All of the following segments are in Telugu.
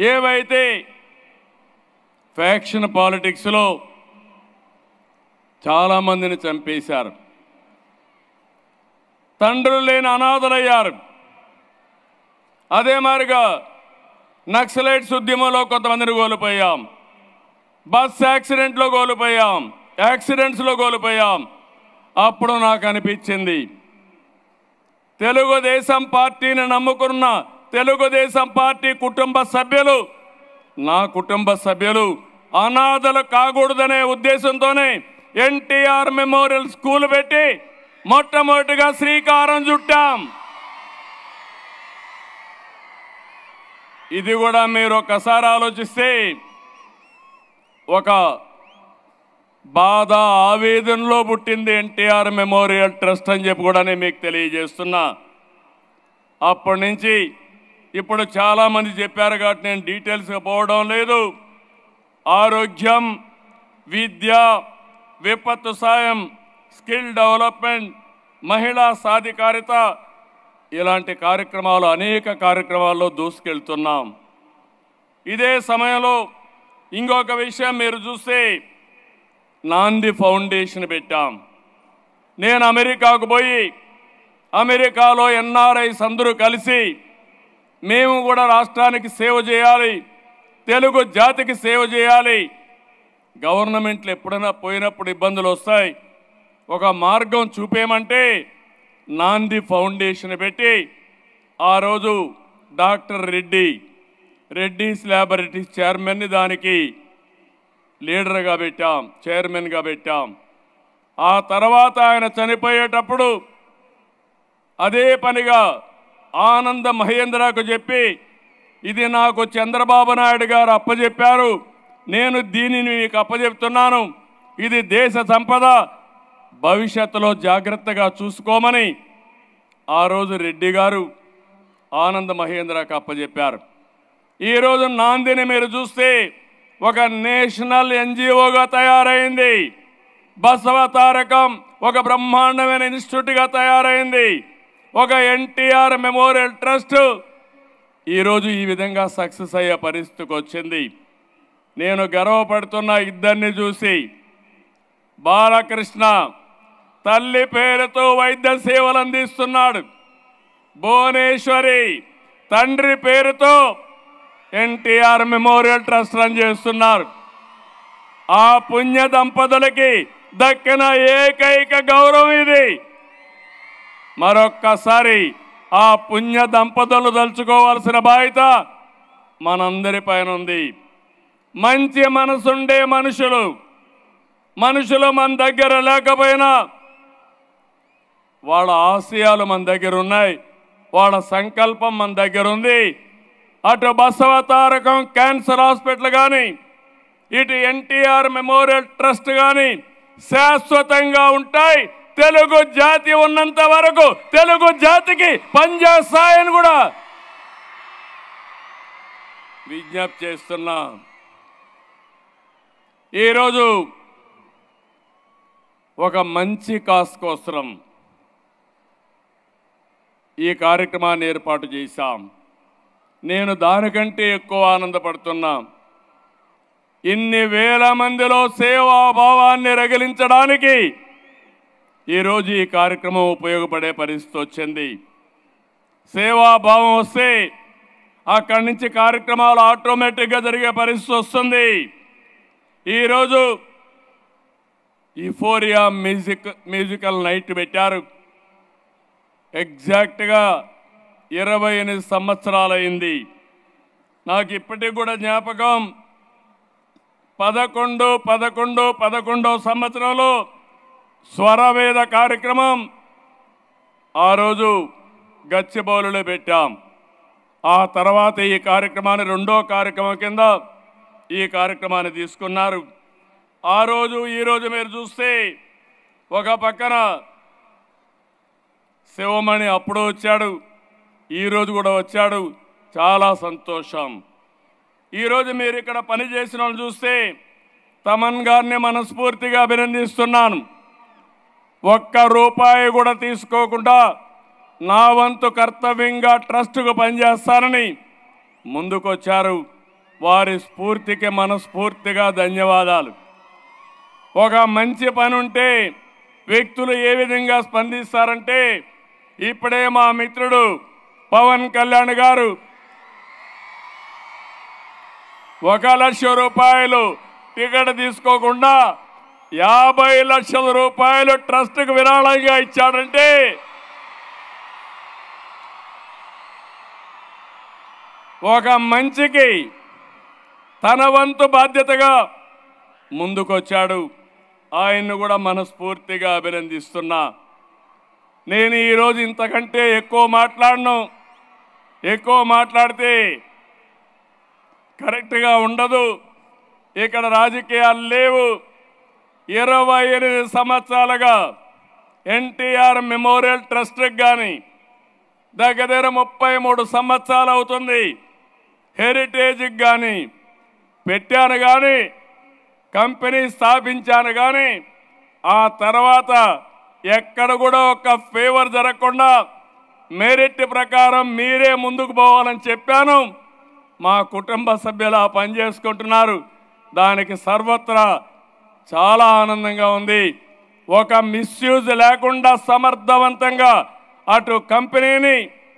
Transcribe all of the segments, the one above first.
ఏవైతే ఫ్యాక్షన్ పాలిటిక్స్లో చాలామందిని చంపేశారు, తండ్రులు లేని అనాథలయ్యారు. అదే మాదిరిగా నక్సలైట్స్ ఉద్యమంలో కొంతమందిని కోల్పోయాం, బస్ యాక్సిడెంట్లో కోల్పోయాం, యాక్సిడెంట్స్లో కోల్పోయాం. అప్పుడు నాకు అనిపించింది, తెలుగుదేశం పార్టీని నమ్ముకున్న తెలుగుదేశం పార్టీ కుటుంబ సభ్యులు, నా కుటుంబ సభ్యులు అనాథలు కాకూడదనే ఉద్దేశంతోనే ఎన్టీఆర్ మెమోరియల్ స్కూల్ పెట్టి మొట్టమొదటిగా శ్రీకారం చుట్టాం. ఇది కూడా మీరు ఒకసారి ఆలోచిస్తే ఒక బాధ ఆవేదనలో పుట్టింది ఎన్టీఆర్ మెమోరియల్ ట్రస్ట్ అని చెప్పి కూడా నేను మీకు తెలియజేస్తున్నా. అప్పటి నుంచి ఇప్పుడు చాలామంది చెప్పారు కాబట్టి నేను డీటెయిల్స్గా పోవడం లేదు. ఆరోగ్యం, విద్య, విపత్తు సాయం, స్కిల్ డెవలప్మెంట్, మహిళా సాధికారిత ఇలాంటి కార్యక్రమాలు అనేక కార్యక్రమాల్లో దూసుకెళ్తున్నాం. ఇదే సమయంలో ఇంకొక విషయం మీరు చూస్తే నాంది ఫౌండేషన్ పెట్టాం. నేను అమెరికాకు పోయి అమెరికాలో ఎన్ఆర్ఐస్ అందరూ కలిసి మేము కూడా రాష్ట్రానికి సేవ చేయాలి, తెలుగు జాతికి సేవ చేయాలి. గవర్నమెంట్లు ఎప్పుడైనా పోయినప్పుడు ఇబ్బందులు వస్తాయి, ఒక మార్గం చూపేమంటే నాంది ఫౌండేషన్ పెట్టి ఆ రోజు డాక్టర్ రెడ్డీస్ ల్యాబొరేటరీస్ చైర్మన్ని దానికి లీడర్గా పెట్టాం, చైర్మన్గా పెట్టాం. ఆ తర్వాత ఆయన చనిపోయేటప్పుడు అదే పనిగా ఆనంద మహేంద్రకు చెప్పి ఇది నాకు చంద్రబాబు నాయుడు గారు అప్పచెప్పారు, నేను దీనిని మీకు అప్పచెప్తున్నాను, ఇది దేశ సంపద, భవిష్యత్తులో జాగ్రత్తగా చూసుకోమని ఆ రోజు రెడ్డి గారు ఆనంద మహేంద్రకు అప్పచెప్పారు. ఈరోజు నాందిని మీరు చూస్తే ఒక నేషనల్ ఎన్జిఓగా తయారైంది. బసవ తారకం ఒక బ్రహ్మాండమైన ఇన్స్టిట్యూట్గా తయారైంది. ఒక ఎన్టీఆర్ మెమోరియల్ ట్రస్ట్ ఈరోజు ఈ విధంగా సక్సెస్ అయ్యే పరిస్థితికి వచ్చింది. నేను గర్వపడుతున్న ఇద్దరిని చూసి. బాలకృష్ణ తల్లి పేరుతో వైద్య సేవలు అందిస్తున్నాడు, భువనేశ్వరి తండ్రి పేరుతో ఎన్టీఆర్ మెమోరియల్ ట్రస్ట్ రన్ చేస్తున్నారు. ఆ పుణ్య దంపతులకి దక్కిన ఏకైక గౌరవం ఇది. మరొక్కసారి ఆ పుణ్య దంపతులు తలుచుకోవాల్సిన బాధ్యత మనందరి పైన ఉంది. మంచి మనసుండే మనుషులు మన దగ్గర లేకపోయినా వాళ్ళ ఆశయాలు మన దగ్గర ఉన్నాయి, వాళ్ళ సంకల్పం మన దగ్గర ఉంది. అటు బసవ తారకం క్యాన్సర్ హాస్పిటల్ కానీ, ఇటు ఎన్టీఆర్ మెమోరియల్ ట్రస్ట్ కానీ శాశ్వతంగా ఉంటాయి. తెలుగు జాతి ఉన్నంత వరకు తెలుగు జాతికి పనిచేస్తాయని కూడా విజ్ఞప్తి చేస్తున్నా. ఈరోజు ఒక మంచి కాస్ కోసం ఈ కార్యక్రమాన్ని ఏర్పాటు చేశాం. నేను దానికంటే ఎక్కువ ఆనందపడుతున్నా. ఇన్ని వేల మందిలో సేవాభావాన్ని రగిలించడానికి ఈరోజు ఈ కార్యక్రమం ఉపయోగపడే పరిస్థితి వచ్చింది. సేవాభావం వస్తే అక్కడి నుంచి కార్యక్రమాలు ఆటోమేటిక్గా జరిగే పరిస్థితి వస్తుంది. ఈరోజు యూఫోరియా మ్యూజికల్ నైట్ పెట్టారు. ఎగ్జాక్ట్గా 28 సంవత్సరాలైంది. నాకు ఇప్పటికి కూడా జ్ఞాపకం, 11 సంవత్సరంలో స్వరవేద కార్యక్రమం ఆ రోజు గచ్చిబౌలిలో పెట్టాం. ఆ తర్వాత ఈ కార్యక్రమాన్ని రెండో కార్యక్రమం కింద ఈ కార్యక్రమాన్ని తీసుకున్నారు. ఆ రోజు ఈరోజు మీరు చూస్తే ఒక పక్కన శివమణి అప్పుడు వచ్చాడు, ఈరోజు కూడా వచ్చాడు, చాలా సంతోషం. ఈరోజు మీరు ఇక్కడ పనిచేసిన వాళ్ళు చూస్తే తమన్ గారిని మనస్ఫూర్తిగా అభినందిస్తున్నాను. ఒక్క రూపాయి కూడా తీసుకోకుండా నా వంతు కర్తవ్యంగా ట్రస్టుకు పనిచేస్తానని ముందుకొచ్చారు. వారి స్ఫూర్తికి మనస్ఫూర్తిగా ధన్యవాదాలు. ఒక మంచి పని ఉంటే వ్యక్తులు ఏ విధంగా స్పందిస్తారంటే, ఇప్పుడే మా మిత్రుడు పవన్ కళ్యాణ్ గారు 1 లక్ష రూపాయలు టికెట్ తీసుకోకుండా 50 లక్షల రూపాయలు ట్రస్ట్కి విరాళంగా ఇచ్చాడంటే ఒక మంచికి తన వంతు బాధ్యతగా ముందుకొచ్చాడు. ఆయన్ను కూడా మనస్ఫూర్తిగా అభినందిస్తున్నా. నేను ఈరోజు ఇంతకంటే ఎక్కువ మాట్లాడను. ఎక్కువ మాట్లాడితే కరెక్ట్గా ఉండదు. ఇక్కడ రాజకీయాలు లేవు. 28 సంవత్సరాలుగా ఎన్టీఆర్ మెమోరియల్ ట్రస్ట్కి కానీ దగ్గర 33 సంవత్సరాలు అవుతుంది. హెరిటేజ్కి కానీ పెట్టాను, కానీ కంపెనీ స్థాపించాను, కానీ ఆ తర్వాత ఎక్కడ కూడా ఒక ఫేవర్ జరగకుండా మెరిట్ ప్రకారం మీరే ముందుకు పోవాలని చెప్పాను. మా కుటుంబ సభ్యులు ఆ పని చేసుకుంటున్నారు. దానికి సర్వత్రా చాలా ఆనందంగా ఉంది. ఒక మిస్యూజ్ లేకుండా సమర్థవంతంగా అటు కంపెనీని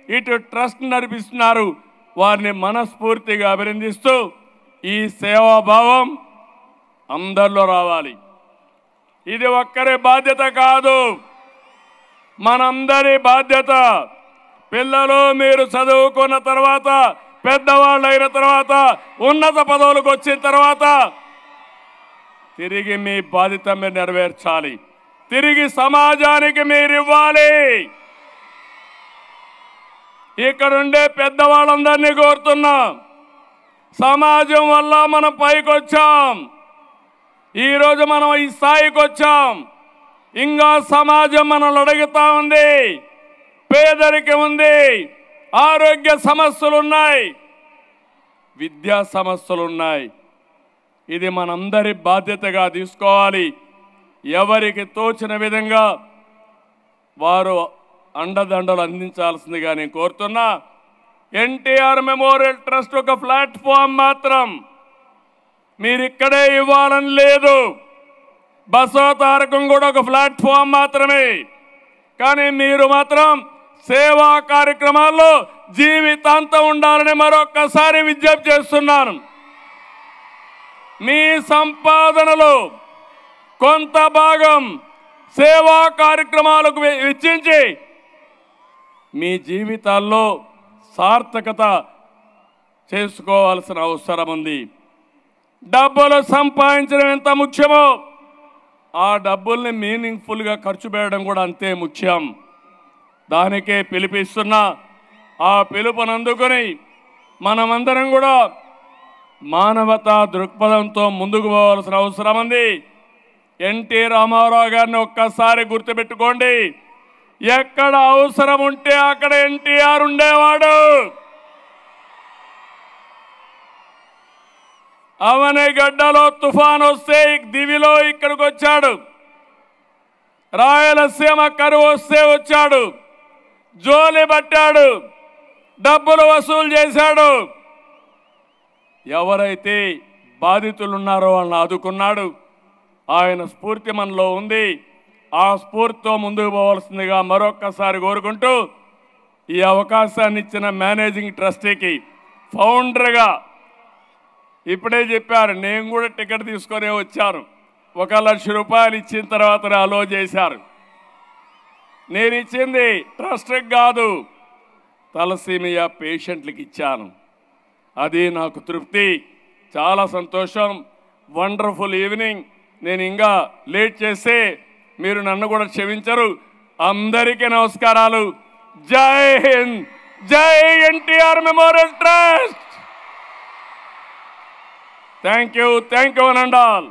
ఇటు ట్రస్ట్ నడిపిస్తున్నారు. వారిని మనస్ఫూర్తిగా అభినందిస్తూ ఈ సేవాభావం అందరిలో రావాలి. ఇది ఒక్కరి బాధ్యత కాదు, మనందరి బాధ్యత. పిల్లలు మీరు చదువుకున్న తర్వాత, పెద్దవాళ్ళు అయిన తర్వాత, ఉన్నత పదవులకు వచ్చిన తర్వాత తిరిగి మీ బాధ్యత మీరు నెరవేర్చాలి. తిరిగి సమాజానికి మీరు ఇవ్వాలి. ఇక్కడుండే పెద్దవాళ్ళందరినీ కోరుతున్నా, సమాజం వల్ల మనం పైకి వచ్చాం. ఈరోజు మనం ఈ స్థాయికి వచ్చాం. ఇంకా సమాజం మనల్ని అడుగుతా ఉంది. పేదరికం ఉంది, ఆరోగ్య సమస్యలు ఉన్నాయి, విద్యా సమస్యలు ఉన్నాయి. ఇది మనందరి బాధ్యతగా తీసుకోవాలి. ఎవరికి తోచిన విధంగా వారు అండదండలు అందించాల్సిందిగా నేను కోరుతున్నా. ఎన్టీఆర్ మెమోరియల్ ట్రస్ట్ ఒక ప్లాట్ఫామ్ మాత్రం. మీరు ఇక్కడే ఇవ్వాలని లేదు. బసవ తారకం కూడా ఒక ప్లాట్ఫామ్ మాత్రమే. కానీ మీరు మాత్రం సేవా కార్యక్రమాల్లో జీవితాంతం ఉండాలని మరొక్కసారి విజ్ఞప్తి చేస్తున్నాను. మీ సంపాదనలో కొంత భాగం సేవా కార్యక్రమాలకు వెచ్చించి మీ జీవితాల్లో సార్థకత చేసుకోవాల్సిన అవసరం ఉంది. డబ్బులు సంపాదించడం ఎంత ముఖ్యమో ఆ డబ్బుల్ని మీనింగ్ఫుల్గా ఖర్చు పెట్టడం కూడా అంతే ముఖ్యం. దానికే పిలిపిస్తున్నా. ఆ పిలుపునందుకొని మనమందరం కూడా మానవతా దృక్పథంతో ముందుకు పోవాల్సిన అవసరం ఉంది. ఎన్టీ రామారావు గారిని ఒక్కసారి గుర్తుపెట్టుకోండి. ఎక్కడ అవసరం ఉంటే అక్కడ ఎన్టీఆర్ ఉండేవాడు. అవనిగడ్డలో తుఫాన్ వస్తే దివిలో ఇక్కడికి వచ్చాడు. రాయలసీమ కరువు వస్తే వచ్చాడు. జోలి పట్టాడు, డబ్బులు వసూలు చేశాడు. ఎవరైతే బాధితులు ఉన్నారో వాళ్ళని ఆదుకున్నాడు. ఆయన స్ఫూర్తి మనలో ఉంది. ఆ స్ఫూర్తితో ముందుకు పోవాల్సిందిగా మరొక్కసారి కోరుకుంటూ, ఈ అవకాశాన్ని ఇచ్చిన మేనేజింగ్ ట్రస్టీకి ఫౌండర్గా ఇప్పుడే చెప్పారు, నేను కూడా టికెట్ తీసుకొని వచ్చాను. 1 లక్ష రూపాయలు ఇచ్చిన తర్వాత అలో చేశారు. నేను ఇచ్చింది ట్రస్ట్కి కాదు, తలసీమియా పేషెంట్లకు ఇచ్చాను. అది నాకు తృప్తి. చాలా సంతోషం. Wonderful evening. నేను ఇంకా లేట్ చేస్తే మీరు నన్ను కూడా క్షమించరు. అందరికీ నమస్కారాలు. జై హింద్, జై NTR memorial trust. Thank you, thank you అనండాల్.